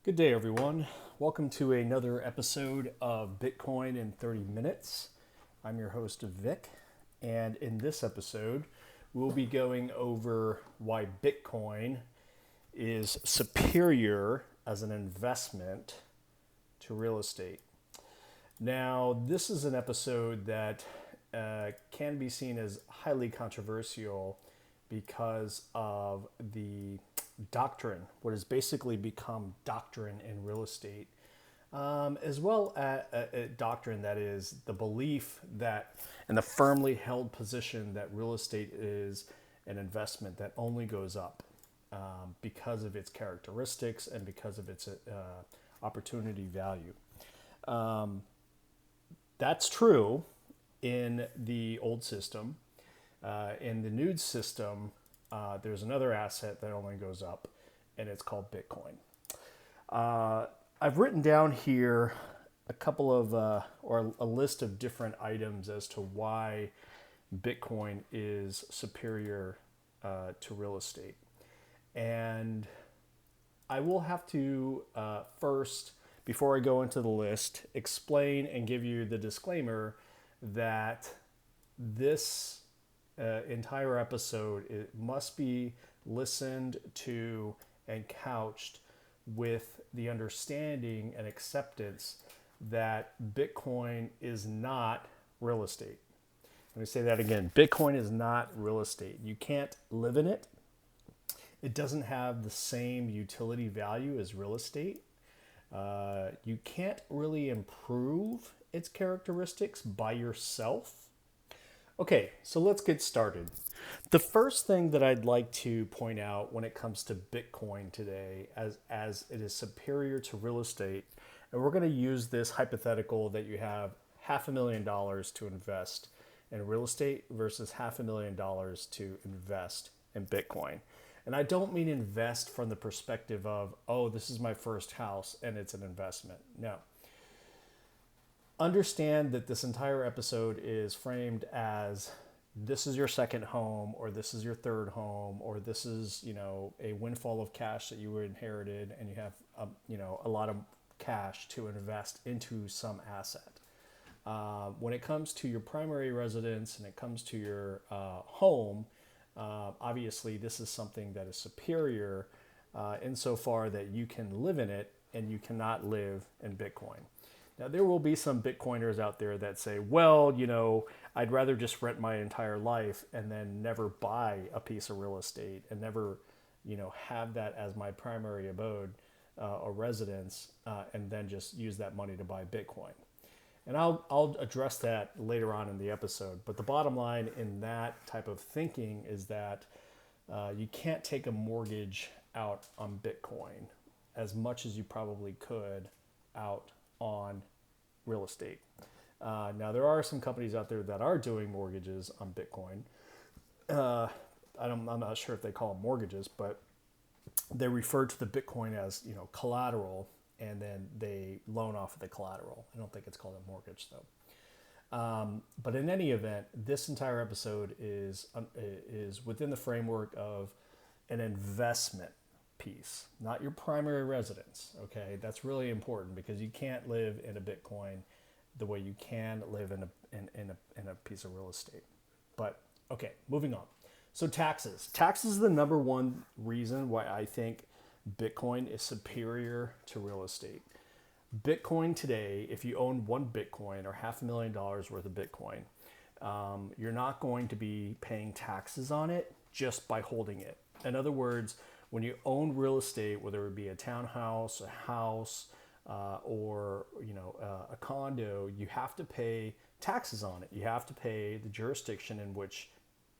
Good day, everyone. Welcome to another episode of Bitcoin in 30 Minutes. I'm your host, Vic, and in this episode, we'll be going over why Bitcoin is superior as an investment to real estate. Now, this is an episode that can be seen as highly controversial because of the doctrine, what has basically become doctrine in real estate, as well as a doctrine that is the belief that, and the firmly held position that real estate is an investment that only goes up because of its characteristics and because of its opportunity value. That's true in the old system. In the new system, there's another asset that only goes up, and it's called Bitcoin. I've written down here a couple of, or a list of different items as to why Bitcoin is superior to real estate. And I will have to first, before I go into the list, explain and give you the disclaimer that this entire episode, it must be listened to and couched with the understanding and acceptance that Bitcoin is not real estate. Let me say that again. Bitcoin is not real estate. You can't live in it. It doesn't have the same utility value as real estate. You can't really improve its characteristics by yourself. Okay, so let's get started. The first thing that I'd like to point out when it comes to Bitcoin today, as it is superior to real estate, and we're going to use this hypothetical that you have $500,000 to invest in real estate versus $500,000 to invest in Bitcoin. And I don't mean invest from the perspective of, oh, this is my first house and it's an investment. No. Understand that this entire episode is framed as this is your second home, or this is your third home, or this is, a windfall of cash that you were inherited and you have, a lot of cash to invest into some asset. When it comes to your primary residence and it comes to your home, obviously this is something that is superior insofar that you can live in it and you cannot live in Bitcoin. Now, there will be some Bitcoiners out there that say, well, I'd rather just rent my entire life and then never buy a piece of real estate and never, have that as my primary abode or residence and then just use that money to buy Bitcoin. And I'll address that later on in the episode. But the bottom line in that type of thinking is that you can't take a mortgage out on Bitcoin as much as you probably could out on real estate. Now, there are some companies out there that are doing mortgages on Bitcoin. I'm not sure if they call them mortgages, but they refer to the Bitcoin as, collateral, and then they loan off of the collateral. I don't think it's called a mortgage, though. But in any event, this entire episode is within the framework of an investment piece, not your primary residence. Okay, that's really important because you can't live in a Bitcoin the way you can live in a piece of real estate. But okay, moving on. So taxes. Taxes is the number one reason why I think Bitcoin is superior to real estate. Bitcoin today, if you own one Bitcoin or $500,000 worth of Bitcoin, you're not going to be paying taxes on it just by holding it. In other words, when you own real estate, whether it be a townhouse, a house, or a condo, you have to pay taxes on it. You have to pay the jurisdiction in which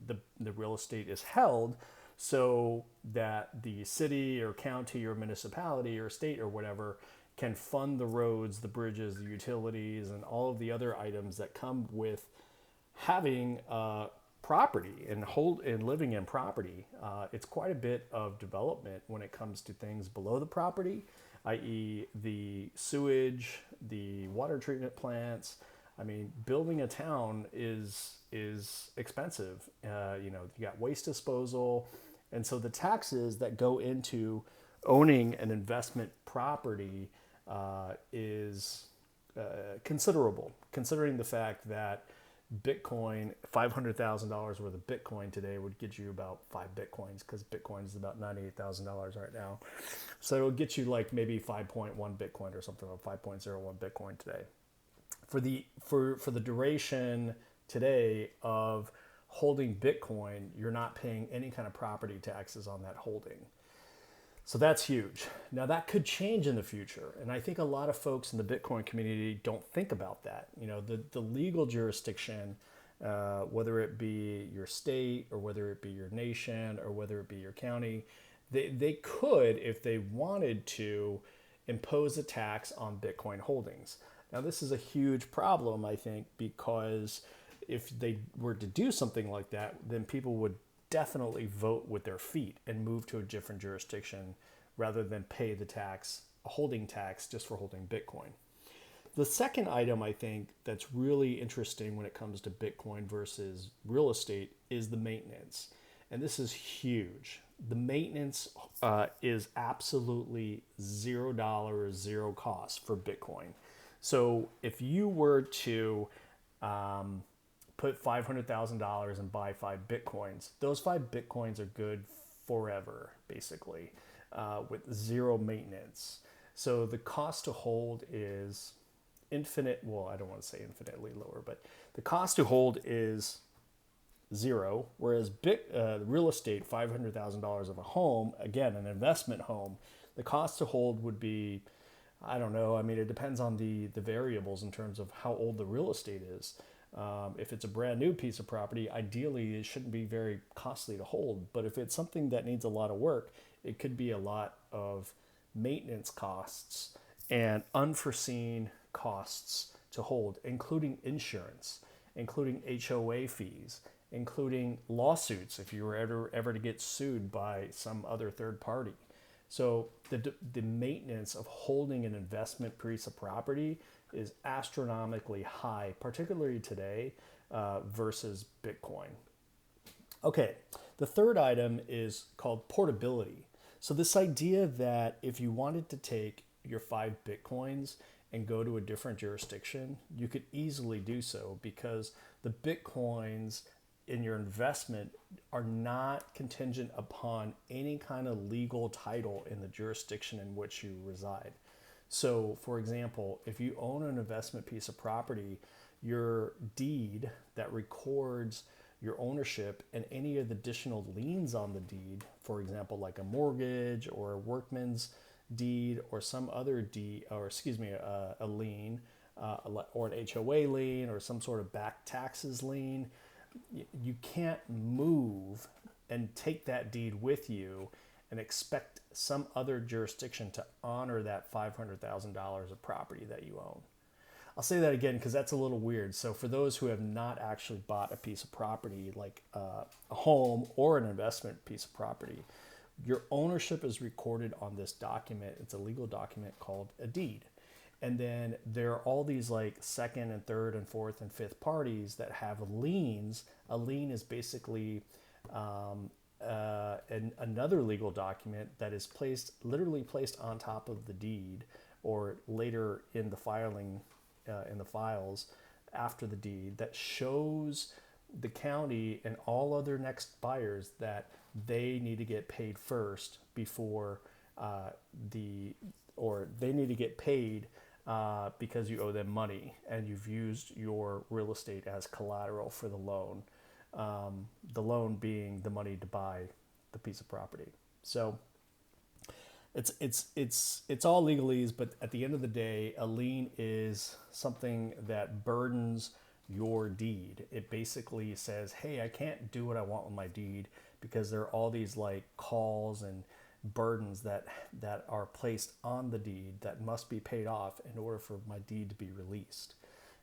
the real estate is held, so that the city or county or municipality or state or whatever can fund the roads, the bridges, the utilities, and all of the other items that come with having property and living in property. It's quite a bit of development when it comes to things below the property, i.e. the sewage, the water treatment plants. I mean, building a town is expensive. You got waste disposal, and so the taxes that go into owning an investment property is considerable, considering the fact that Bitcoin, $500,000 worth of Bitcoin today would get you about 5 Bitcoins, because Bitcoin is about $98,000 right now. So it'll get you like maybe 5.1 Bitcoin or something, or 5.01 Bitcoin today. For the duration today of holding Bitcoin, you're not paying any kind of property taxes on that holding. So that's huge. Now that could change in the future, and I think a lot of folks in the Bitcoin community don't think about that. You know, the legal jurisdiction, whether it be your state or whether it be your nation or whether it be your county, they could, if they wanted to, impose a tax on Bitcoin holdings. Now this is a huge problem, I think, because if they were to do something like that, then people would definitely vote with their feet and move to a different jurisdiction rather than pay the tax, a holding tax, just for holding Bitcoin. The second item I think that's really interesting when it comes to Bitcoin versus real estate is the maintenance. And this is huge. The maintenance is absolutely $0, zero cost for Bitcoin. So if you were to put $500,000 and buy 5 Bitcoins, those 5 Bitcoins are good forever, basically, with zero maintenance. So the cost to hold is infinite. Well, I don't want to say infinitely lower, but the cost to hold is zero. Whereas real estate, $500,000 of a home, again, an investment home, the cost to hold would be, I don't know. I mean, it depends on the variables in terms of how old the real estate is. If it's a brand new piece of property, ideally it shouldn't be very costly to hold. But if it's something that needs a lot of work, it could be a lot of maintenance costs and unforeseen costs to hold, including insurance, including HOA fees, including lawsuits if you were ever to get sued by some other third party. So the maintenance of holding an investment piece of property is astronomically high, particularly today, versus Bitcoin. Okay, the third item is called portability. So this idea that if you wanted to take your 5 Bitcoins and go to a different jurisdiction, you could easily do so, because the Bitcoins in your investment are not contingent upon any kind of legal title in the jurisdiction in which you reside. So, for example, if you own an investment piece of property, your deed that records your ownership and any of the additional liens on the deed, for example, like a mortgage or a workman's deed or some other deed, or excuse me, a lien, or an HOA lien or some sort of back taxes lien, you can't move and take that deed with you and expect some other jurisdiction to honor that $500,000 of property that you own. I'll say that again because that's a little weird. So for those who have not actually bought a piece of property, like a home or an investment piece of property, your ownership is recorded on this document. It's a legal document called a deed. And then there are all these like second and third and fourth and fifth parties that have liens. A lien is basically another legal document that is literally placed on top of the deed, or later in the filing, in the files after the deed, that shows the county and all other next buyers that they need to get paid first before they need to get paid because you owe them money and you've used your real estate as collateral for the loan. The loan being the money to buy the piece of property. So it's all legalese, but at the end of the day, a lien is something that burdens your deed. It basically says, hey, I can't do what I want with my deed because there are all these like calls and burdens that are placed on the deed that must be paid off in order for my deed to be released.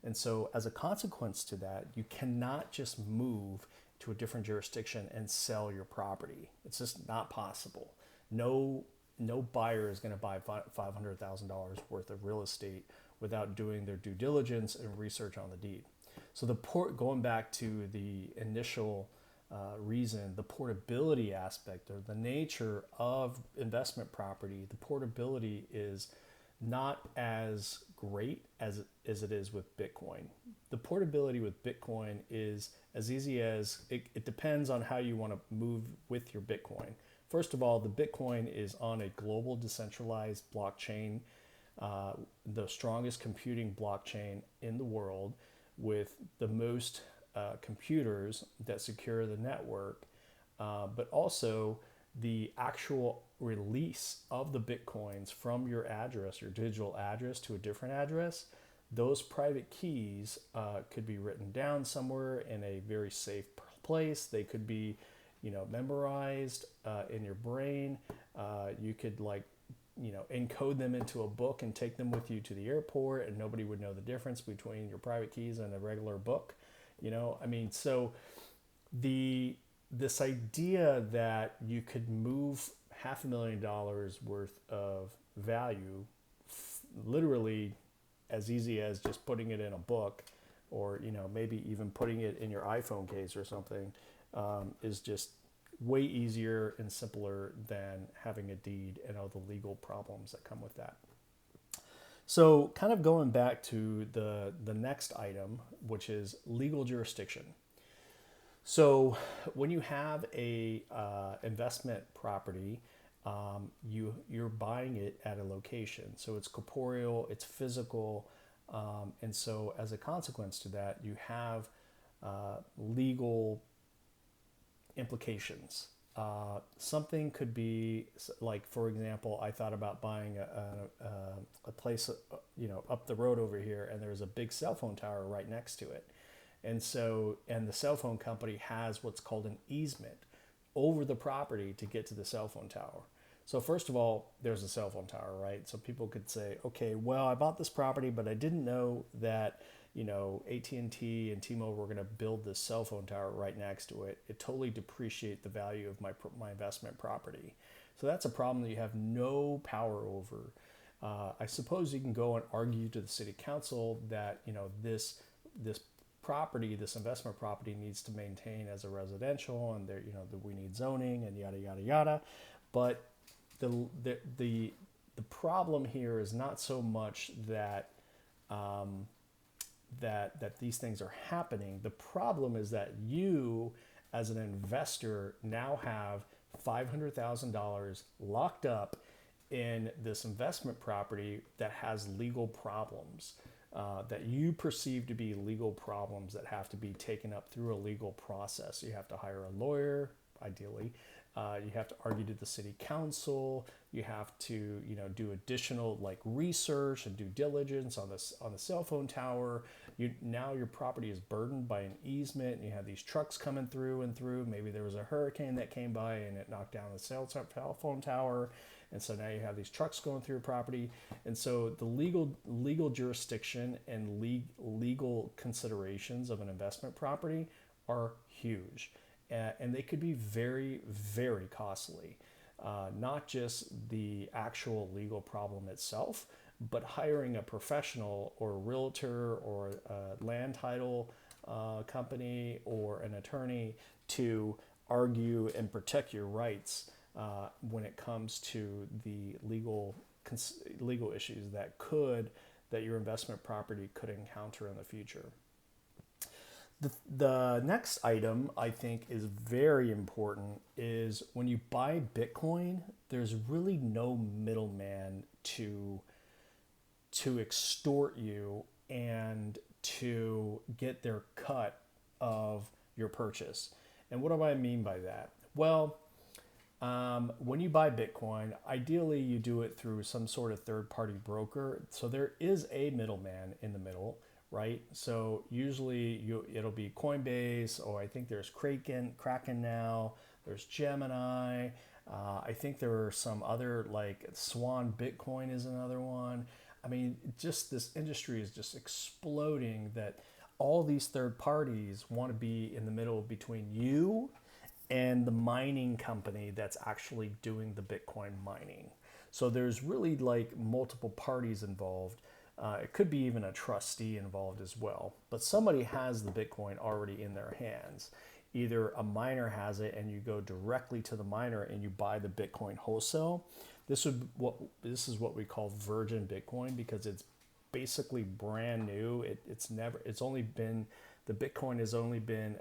And so as a consequence to that, you cannot just move to a different jurisdiction and sell your property. It's just not possible. No buyer is going to buy $500,000 worth of real estate without doing their due diligence and research on the deed. So going back to the initial reason, the portability aspect or the nature of investment property, the portability is not as great as it is with Bitcoin. The portability with Bitcoin is as easy as it depends on how you want to move with your Bitcoin. First of all, the Bitcoin is on a global decentralized blockchain, the strongest computing blockchain in the world, with the most computers that secure the network, but also the actual release of the Bitcoins from your address, your digital address, to a different address. Those private keys could be written down somewhere in a very safe place. They could be, memorized in your brain. You could encode them into a book and take them with you to the airport, and nobody would know the difference between your private keys and a regular book. So this idea that you could move $500,000 worth of value literally as easy as just putting it in a book, or maybe even putting it in your iPhone case or something, is just way easier and simpler than having a deed and all the legal problems that come with that. So kind of going back to the next item, which is legal jurisdiction. So when you have a investment property, you're buying it at a location. So it's corporeal, it's physical, and so as a consequence to that, you have legal implications. Something could be like, for example, I thought about buying a place, up the road over here, and there's a big cell phone tower right next to it. And the cell phone company has what's called an easement over the property to get to the cell phone tower. So first of all, there's a cell phone tower, right? So people could say, okay, well, I bought this property, but I didn't know that, AT&T and T-Mobile were going to build this cell phone tower right next to it. It totally depreciate the value of my investment property. So that's a problem that you have no power over. I suppose you can go and argue to the city council that, this property, this investment property, needs to maintain as a residential, and there, that we need zoning and yada yada yada. But the problem here is not so much that that these things are happening. The problem is that you, as an investor, now have $500,000 locked up in this investment property that has legal problems. That you perceive to be legal problems that have to be taken up through a legal process. You have to hire a lawyer, ideally. You have to argue to the city council. You have to, do additional research and due diligence on the cell phone tower. Now your property is burdened by an easement. And you have these trucks coming through and through. Maybe there was a hurricane that came by and it knocked down the cell phone tower. And so now you have these trucks going through your property. And so the legal jurisdiction and legal considerations of an investment property are huge. And they could be very, very costly. Not just the actual legal problem itself, but hiring a professional or a realtor or a land title company or an attorney to argue and protect your rights when it comes to the legal issues that your investment property could encounter in the future. The next item I think is very important is when you buy Bitcoin, there's really no middleman to extort you and to get their cut of your purchase. And what do I mean by that? Well, when you buy Bitcoin, ideally you do it through some sort of third-party broker. So there is a middleman in the middle, right? So usually it'll be Coinbase, or I think there's Kraken now. There's Gemini. I think there are some other, like Swan Bitcoin is another one. I mean, just this industry is just exploding, that all these third parties want to be in the middle between you and the mining company that's actually doing the Bitcoin mining. So there's really like multiple parties involved. It could be even a trustee involved as well, but somebody has the Bitcoin already in their hands. either a miner has it and you go directly to the miner and you buy the Bitcoin wholesale. This is what we call virgin Bitcoin, because it's basically brand new. The Bitcoin has only been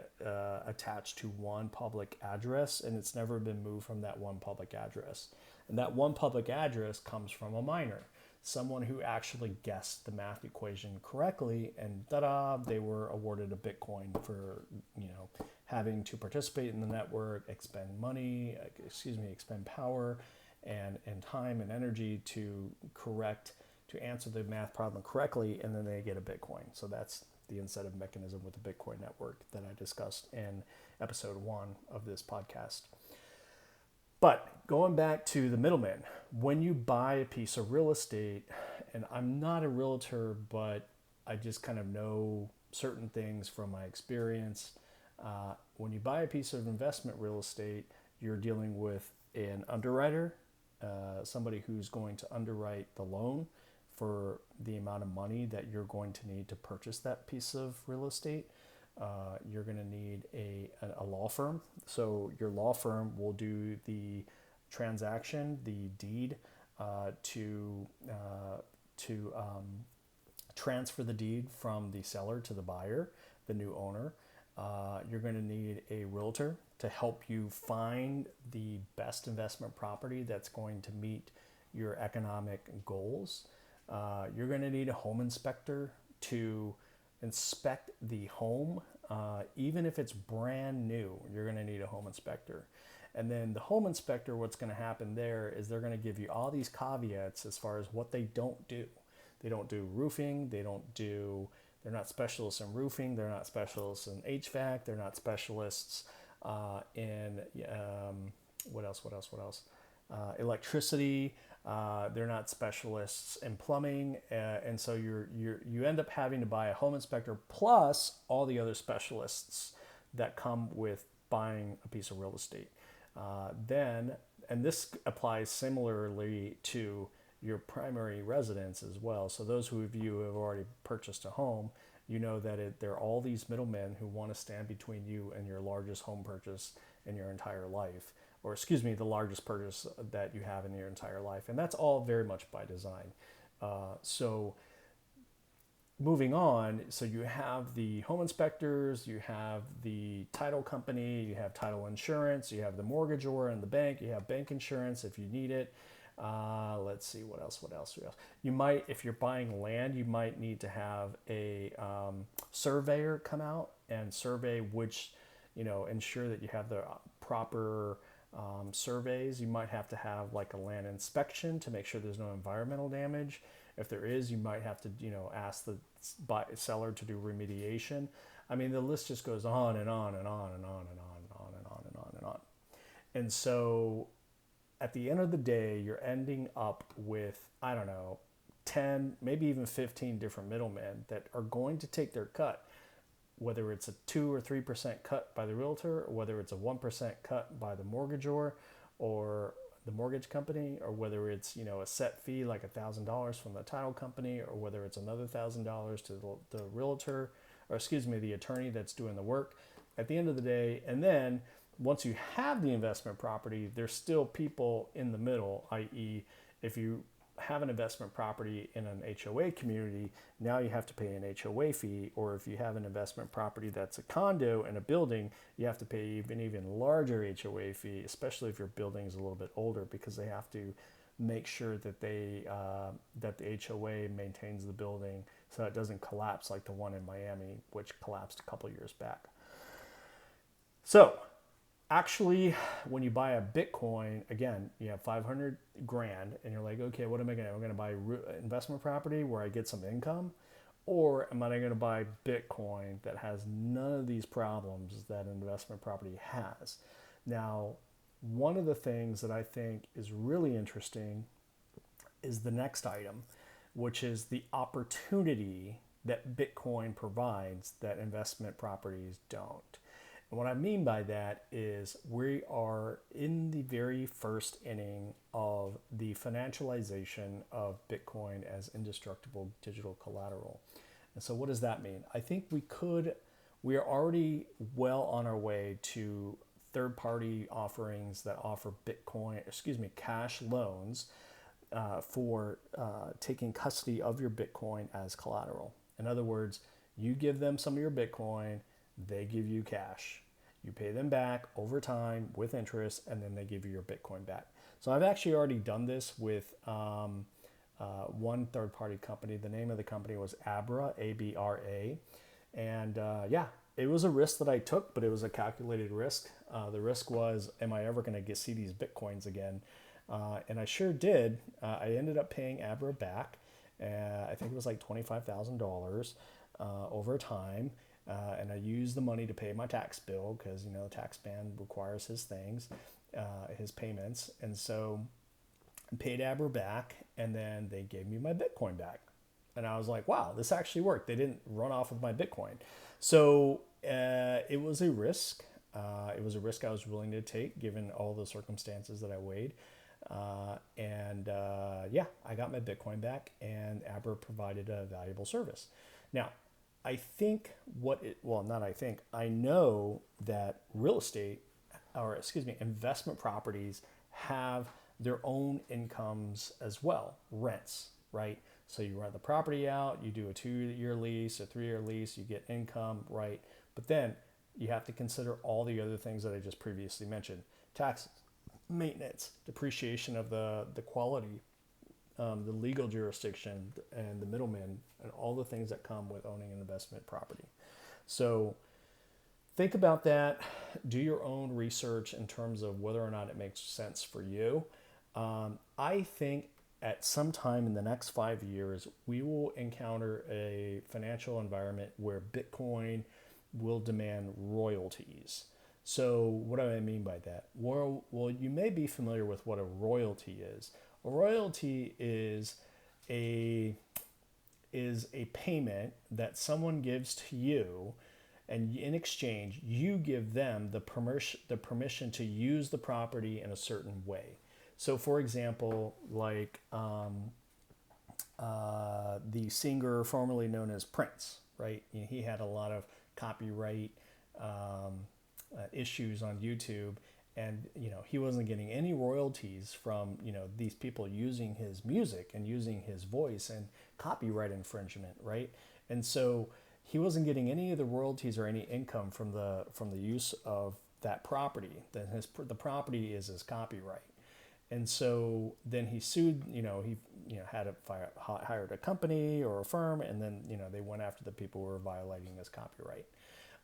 attached to one public address, and it's never been moved from that one public address. And that one public address comes from a miner, someone who actually guessed the math equation correctly, and ta-da, they were awarded a Bitcoin for, having to participate in the network, expend power and time and energy to answer the math problem correctly, and then they get a Bitcoin. So that's the incentive mechanism with the Bitcoin network that I discussed in episode 1 of this podcast. But going back to the middleman, when you buy a piece of real estate, and I'm not a realtor, but I just kind of know certain things from my experience. When you buy a piece of investment real estate, you're dealing with an underwriter, somebody who's going to underwrite the loan for the amount of money that you're going to need to purchase that piece of real estate. You're going to need a law firm. So your law firm will do the transaction, the deed, to transfer the deed from the seller to the buyer, the new owner. You're going to need a realtor to help you find the best investment property that's going to meet your economic goals. You're going to need a home inspector to inspect the home. Even if it's brand new, you're going to need a home inspector. And then the home inspector, what's going to happen there is they're going to give you all these caveats as far as what they don't do. They don't do roofing. They're not specialists in roofing. They're not specialists in HVAC. They're not specialists in what else? Electricity. They're not specialists in plumbing, and so you end up having to buy a home inspector plus all the other specialists that come with buying a piece of real estate. And this applies similarly to your primary residence as well. So those of you who have already purchased a home, you know that there are all these middlemen who want to stand between you and your largest home purchase in your entire life, or the largest purchase that you have in your entire life. And that's all very much by design. So moving on, so you have the home inspectors, you have the title company, you have title insurance, you have the mortgagor and the bank, you have bank insurance if you need it. Let's see, what else? You might, if you're buying land, you might need to have a surveyor come out and survey ensure that you have the proper surveys. You might have to have like a land inspection to make sure there's no environmental damage. If there is, you might have to, ask the seller to do remediation. I mean, the list just goes on and on and on and on and on and on and on and on and on. And so at the end of the day, you're ending up with, 10, maybe even 15 different middlemen that are going to take their cut, whether it's a 2 or 3% cut by the realtor, or whether it's a 1% cut by the mortgagor or the mortgage company, or whether it's, a set fee like $1,000 from the title company, or whether it's another $1,000 to the realtor, the attorney that's doing the work at the end of the day. And then once you have the investment property, there's still people in the middle, i.e. if you have an investment property in an HOA community, now you have to pay an HOA fee. Or if you have an investment property that's a condo in a building, you have to pay an even larger HOA fee, especially if your building is a little bit older, because they have to make sure that that the HOA maintains the building so it doesn't collapse like the one in Miami, which collapsed a couple years back. So actually, when you buy a Bitcoin, again, you have 500 grand and you're like, okay, what am I going to buy investment property where I get some income? Or am I going to buy Bitcoin that has none of these problems that an investment property has? Now, one of the things that I think is really interesting is the next item, which is the opportunity that Bitcoin provides that investment properties don't. And what I mean by that is we are in the very first inning of the financialization of Bitcoin as indestructible digital collateral. And so what does that mean? I think we could we are already well on our way to third-party offerings that offer cash loans for taking custody of your Bitcoin as collateral. In other words, you give them some of your Bitcoin, they give you cash. You pay them back over time with interest, and then they give you your Bitcoin back. So I've actually already done this with one third-party company. The name of the company was Abra, A-B-R-A. And yeah, it was a risk that I took, but it was a calculated risk. The risk was, am I ever going to see these Bitcoins again? And I sure did. I ended up paying Abra back. I think it was like $25,000 over time. And I used the money to pay my tax bill because, the tax man requires his things, his payments. And so I paid Abra back, and then they gave me my Bitcoin back. And I was like, wow, this actually worked. They didn't run off with my Bitcoin. So it was a risk. It was a risk I was willing to take given all the circumstances that I weighed. Yeah, I got my Bitcoin back, and Abra provided a valuable service. Now, I know that real estate, investment properties have their own incomes as well, rents, right? So you rent the property out, you do a 2-year lease, a 3-year lease, you get income, right? But then you have to consider all the other things that I just previously mentioned: taxes, maintenance, depreciation of the quality, the legal jurisdiction, and the middlemen, and all the things that come with owning an investment property. So think about that. Do your own research in terms of whether or not it makes sense for you. I think at some time in the next 5 years, we will encounter a financial environment where Bitcoin will demand royalties. So what do I mean by that? Well, you may be familiar with what a royalty is. A royalty is a payment that someone gives to you, and in exchange, you give them the permission to use the property in a certain way. So, for example, like the singer formerly known as Prince, right? He had a lot of copyright issues on YouTube, and he wasn't getting any royalties from these people using his music and using his voice, and copyright infringement, right? And so he wasn't getting any of the royalties or any income from the use of that property. Then the property is his copyright. And so then he sued, he hired a company or a firm, and then, they went after the people who were violating his copyright.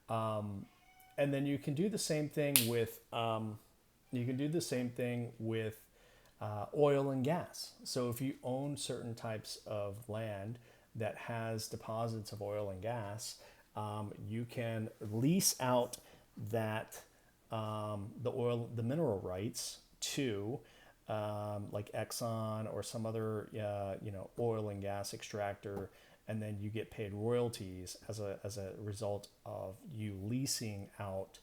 And then you can do the same thing with, oil and gas. So if you own certain types of land that has deposits of oil and gas, you can lease out the mineral rights to like Exxon or some other oil and gas extractor, and then you get paid royalties as a result of you leasing out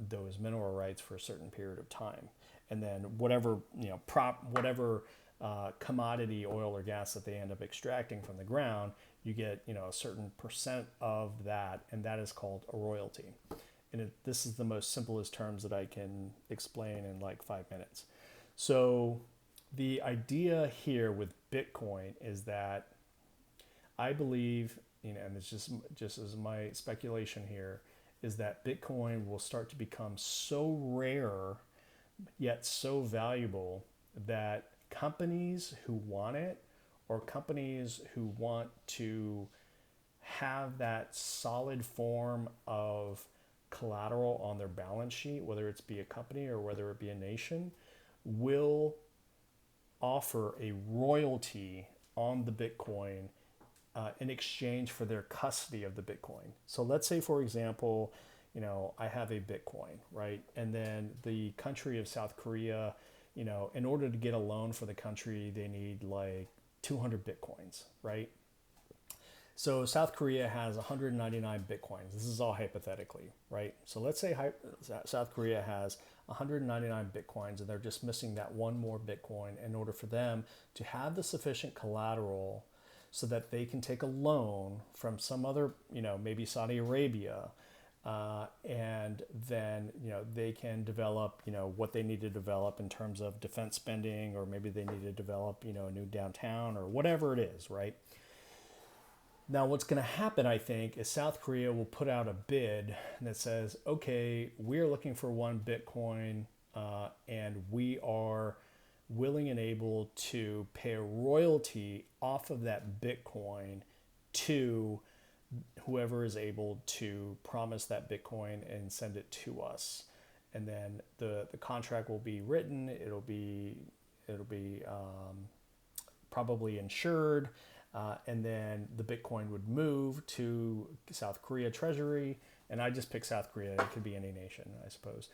those mineral rights for a certain period of time. And then whatever commodity oil or gas that they end up extracting from the ground, you get a certain percent of that, and that is called a royalty. And this is the most simplest terms that I can explain in like 5 minutes. So the idea here with Bitcoin is that I believe, and it's just as my speculation here, is that Bitcoin will start to become so rare yet so valuable that companies who want it, or companies who want to have that solid form of collateral on their balance sheet, whether it's be a company or whether it be a nation, will offer a royalty on the Bitcoin in exchange for their custody of the Bitcoin. So let's say, for example, I have a Bitcoin, right? And then the country of South Korea, in order to get a loan for the country, they need like 200 Bitcoins, right? So South Korea has 199 Bitcoins. This is all hypothetically, right? So let's say South Korea has 199 Bitcoins, and they're just missing that one more Bitcoin in order for them to have the sufficient collateral so that they can take a loan from some other, maybe Saudi Arabia, and then they can develop what they need to develop in terms of defense spending, or maybe they need to develop a new downtown or whatever it is, right? Now, what's going to happen, I think, is South Korea will put out a bid that says, okay, we're looking for 1 Bitcoin, and we are willing and able to pay a royalty off of that Bitcoin to whoever is able to promise that Bitcoin and send it to us. And then the contract will be written. It'll be probably insured, and then the Bitcoin would move to South Korea Treasury. And I just pick South Korea. It could be any nation, I suppose.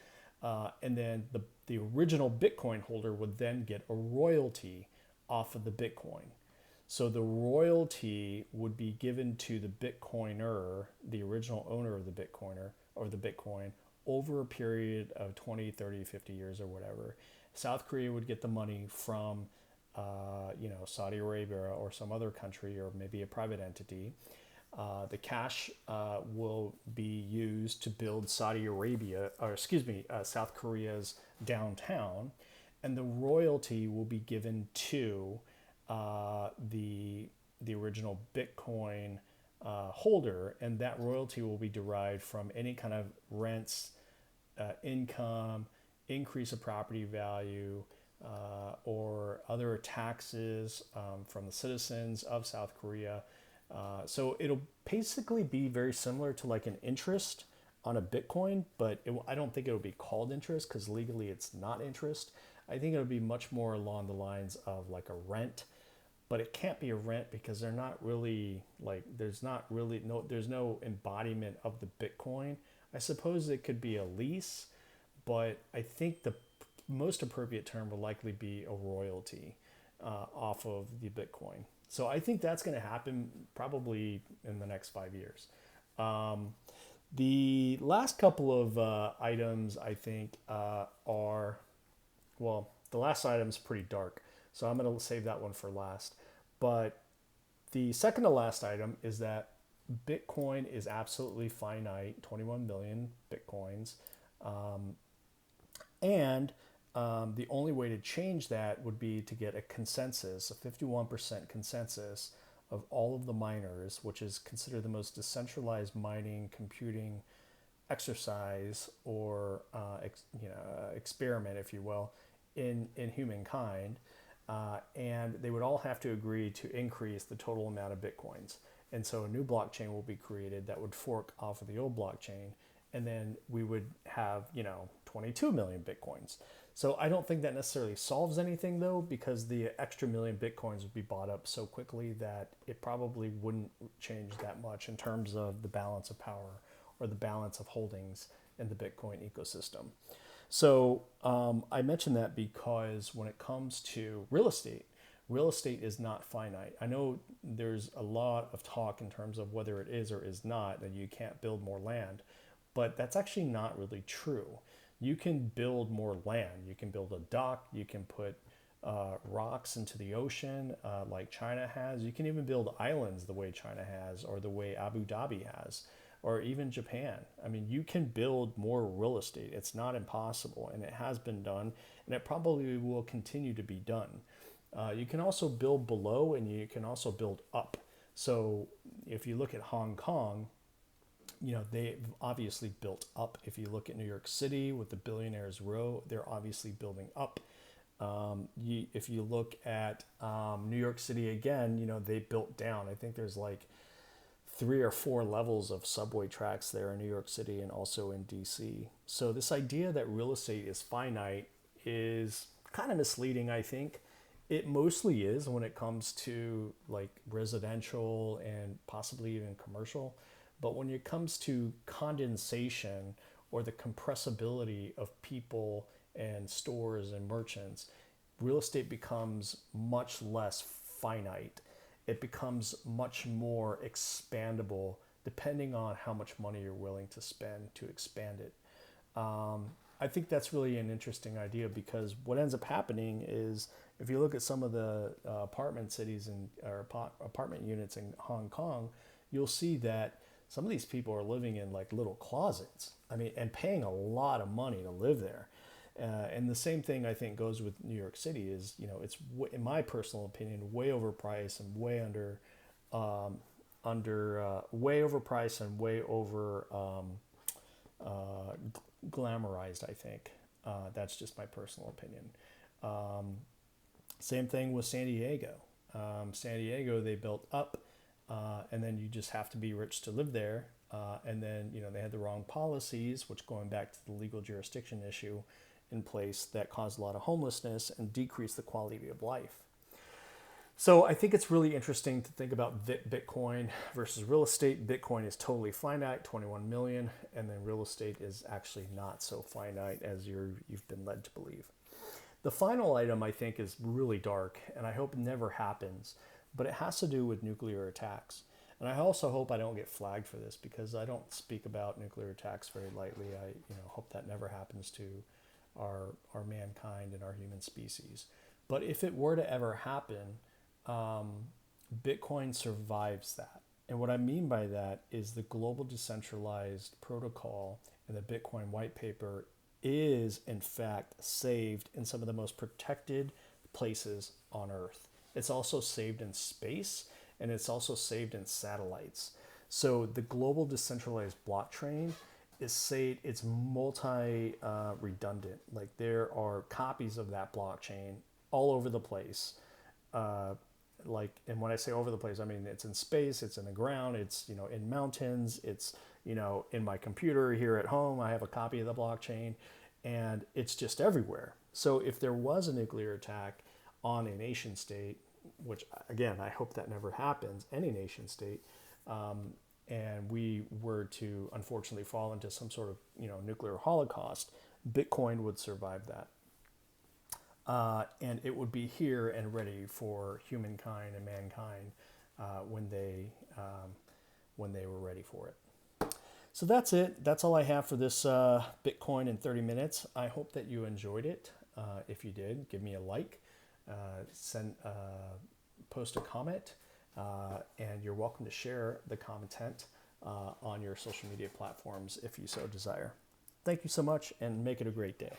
And then the original Bitcoin holder would then get a royalty off of the Bitcoin. So the royalty would be given to the Bitcoiner, the original owner of the Bitcoiner or the Bitcoin, over a period of 20, 30, 50 years or whatever. South Korea would get the money from Saudi Arabia or some other country, or maybe a private entity. The cash will be used to build South Korea's downtown, and the royalty will be given to the original Bitcoin holder, and that royalty will be derived from any kind of rents, income, increase of property value, or other taxes from the citizens of South Korea. So it'll basically be very similar to like an interest on a Bitcoin, but I don't think it'll be called interest, because legally it's not interest. I think it'll be much more along the lines of like a rent, but it can't be a rent because they're not really there's no embodiment of the Bitcoin. I suppose it could be a lease, but I think the most appropriate term will likely be a royalty off of the Bitcoin. So I think that's going to happen probably in the next 5 years. The last couple of items I think are, well, the last item is pretty dark, so I'm going to save that one for last. But the second to last item is that Bitcoin is absolutely finite, 21 million Bitcoins. And the only way to change that would be to get a consensus, a 51% consensus of all of the miners, which is considered the most decentralized mining computing exercise or experiment, if you will, in humankind. And they would all have to agree to increase the total amount of Bitcoins. And so a new blockchain will be created that would fork off of the old blockchain. And then we would have, 22 million Bitcoins. So I don't think that necessarily solves anything, though, because the extra million Bitcoins would be bought up so quickly that it probably wouldn't change that much in terms of the balance of power or the balance of holdings in the Bitcoin ecosystem. So I mention that because when it comes to real estate is not finite. I know there's a lot of talk in terms of whether it is or is not, that you can't build more land, but that's actually not really true. You can build more land. You can build a dock. You can put rocks into the ocean like China has. You can even build islands the way China has, or the way Abu Dhabi has, or even Japan. I mean, you can build more real estate. It's not impossible, and it has been done, and it probably will continue to be done. You can also build below, and you can also build up. So if you look at Hong Kong, they've obviously built up. If you look at New York City with the Billionaires Row, they're obviously building up. If you look at New York City again, they built down. I think there's like 3 or 4 levels of subway tracks there in New York City and also in DC. So this idea that real estate is finite is kind of misleading, I think. It mostly is when it comes to like residential and possibly even commercial. But when it comes to condensation or the compressibility of people and stores and merchants, real estate becomes much less finite. It becomes much more expandable depending on how much money you're willing to spend to expand it. I think that's really an interesting idea, because what ends up happening is, if you look at some of the apartment cities or apartment units in Hong Kong, you'll see that some of these people are living in like little closets. I mean, and paying a lot of money to live there. And the same thing I think goes with New York City. Is, it's, in my personal opinion, way overpriced and way way overpriced and way over glamorized, I think. That's just my personal opinion. Same thing with San Diego. San Diego, they built up, and then you just have to be rich to live there. And then, they had the wrong policies, which, going back to the legal jurisdiction issue, in place, that caused a lot of homelessness and decreased the quality of life. So I think it's really interesting to think about Bitcoin versus real estate. Bitcoin is totally finite, 21 million, and then real estate is actually not so finite as you've been led to believe. The final item, I think, is really dark, and I hope it never happens, but it has to do with nuclear attacks. And I also hope I don't get flagged for this, because I don't speak about nuclear attacks very lightly. I hope that never happens to our mankind and our human species. But if it were to ever happen, Bitcoin survives that. And what I mean by that is the global decentralized protocol and the Bitcoin white paper is, in fact, saved in some of the most protected places on Earth. It's also saved in space, and it's also saved in satellites. So the global decentralized blockchain is saved. It's redundant. Like, there are copies of that blockchain all over the place. And when I say over the place, I mean it's in space, it's in the ground, it's in mountains, it's in my computer here at home. I have a copy of the blockchain, and it's just everywhere. So if there was a nuclear attack on a nation state, which again I hope that never happens, any nation state, and we were to unfortunately fall into some sort of nuclear holocaust, Bitcoin would survive that. And it would be here and ready for humankind and mankind when they were ready for it. So that's it. That's all I have for this Bitcoin in 30 minutes. I hope that you enjoyed it. If you did, give me a like, post a comment, and you're welcome to share the content on your social media platforms if you so desire. Thank you so much, and make it a great day.